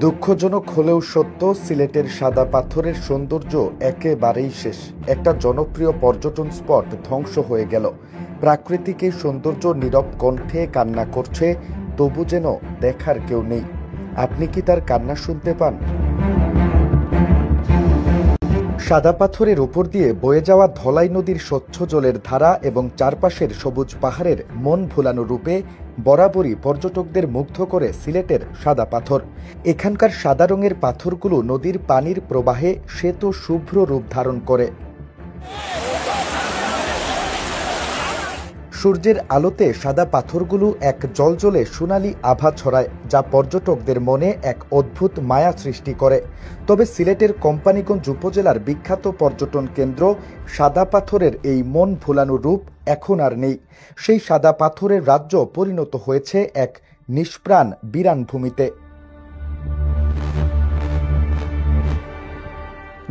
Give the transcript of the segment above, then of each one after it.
দুঃখজনক হলেও সত্য, সিলেটের সাদা পাথরের সৌন্দর্য একেবারেই শেষ। একটা জনপ্রিয় পর্যটন স্পট ধ্বংস হয়ে গেল। প্রাকৃতিক এই সৌন্দর্য নীরব কণ্ঠে কান্না করছে, তবু যেন দেখার কেউ নেই। আপনি কি তার কান্না শুনতে পান? সাদা পাথরের উপর দিয়ে বয়ে যাওয়া ধলাই নদীর স্বচ্ছ জলের ধারা এবং চারপাশের সবুজ পাহাড়ের মন ভুলানো রূপে বরাবরই পর্যটকদের মুগ্ধ করে সিলেটের সাদা পাথর। এখানকার সাদা রঙের পাথরগুলো নদীর পানির প্রবাহে শ্বেত শুভ্র রূপ ধারণ করে। সূর্যের আলোতে সাদা পাথরগুলো এক জলজলে সোনালি আভা ছড়ায়, যা পর্যটকদের মনে এক অদ্ভুত মায়া সৃষ্টি করে। তবে সিলেটের কোম্পানীগঞ্জ উপজেলার বিখ্যাত পর্যটন কেন্দ্র সাদা পাথরের এই মন ভুলানো রূপ এখন আর নেই। সেই সাদা পাথরের রাজ্য পরিণত হয়েছে এক নিষ্প্রাণ বিরান ভূমিতে।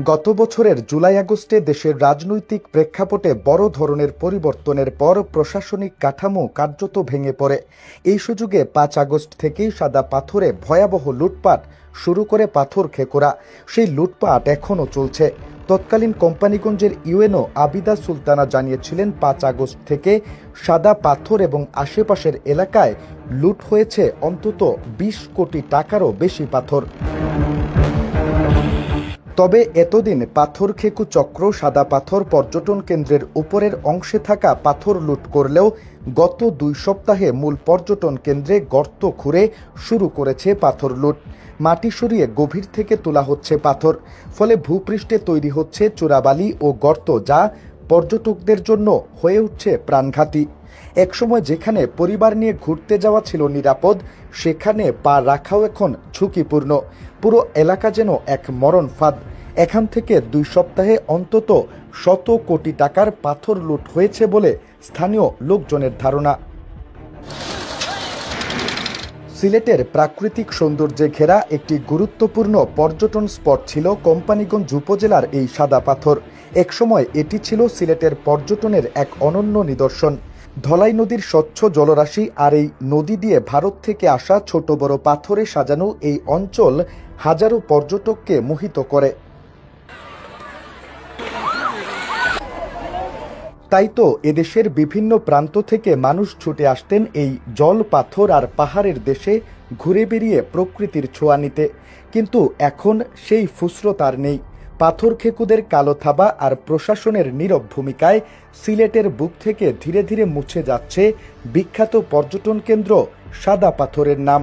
গত বছরের জুলাই আগস্টে দেশের রাজনৈতিক প্রেক্ষাপটে বড় ধরনের পরিবর্তনের পর প্রশাসনিক কাঠামো কার্যত ভেঙে পড়ে। এই সুযোগে 5 আগস্ট থেকেই সাদা পাথরে ভয়াবহ লুটপাট শুরু করে পাথর খেকোরা। সেই লুটপাট এখনও চলছে। তৎকালীন কোম্পানীগঞ্জের ইউএনও আবিদা সুলতানা জানিয়েছিলেন, 5 আগস্ট থেকে সাদা পাথর এবং আশেপাশের এলাকায় লুট হয়েছে অন্তত 20 কোটি টাকারও বেশি পাথর। তবে এতদিন পাথর খেকু চক্র সাদা পাথর পর্যটন কেন্দ্রের উপরের অংশে থাকা পাথর লুট করলেও গত 2 সপ্তাহে মূল পর্যটন কেন্দ্রে গর্ত খুঁড়ে শুরু করেছে পাথর লুট। মাটি সরিয়ে গভীর থেকে তোলা হচ্ছে পাথর, ফলে ভূপৃষ্ঠে তৈরি হচ্ছে চোরাবালি ও গর্ত, যা পর্যটকদের জন্য হয়ে উঠছে প্রাণঘাতী। একসময় যেখানে পরিবার নিয়ে ঘুরতে যাওয়া ছিল নিরাপদ, সেখানে পা রাখাও এখন ঝুঁকিপূর্ণ। পুরো এলাকা যেন এক মরণ ফাঁদ। এখান থেকে 2 সপ্তাহে অন্তত 100 কোটি টাকার পাথর লুট হয়েছে বলে স্থানীয় লোকজনের ধারণা। সিলেটের প্রাকৃতিক সৌন্দর্যে ঘেরা একটি গুরুত্বপূর্ণ পর্যটন স্পট ছিল কোম্পানীগঞ্জ উপজেলার এই সাদা পাথর। একসময় এটি ছিল সিলেটের পর্যটনের এক অনন্য নিদর্শন। ধলাই নদীর স্বচ্ছ জলরাশি আর এই নদী দিয়ে ভারত থেকে আসা ছোট বড় পাথরে সাজানো এই অঞ্চল হাজারো পর্যটককে মোহিত করে। তাই তো এদেশের বিভিন্ন প্রান্ত থেকে মানুষ ছুটে আসতেন এই জল, পাথর আর পাহাড়ের দেশে ঘুরে বেরিয়ে প্রকৃতির ছোঁয়া নিতে। কিন্তু এখন সেই ফুসরত আর নেই। পাথর খেকুদের কালো থাবা আর প্রশাসনের নীরব ভূমিকায় সিলেটের বুক থেকে ধীরে ধীরে মুছে যাচ্ছে বিখ্যাত পর্যটন কেন্দ্র সাদা পাথরের নাম।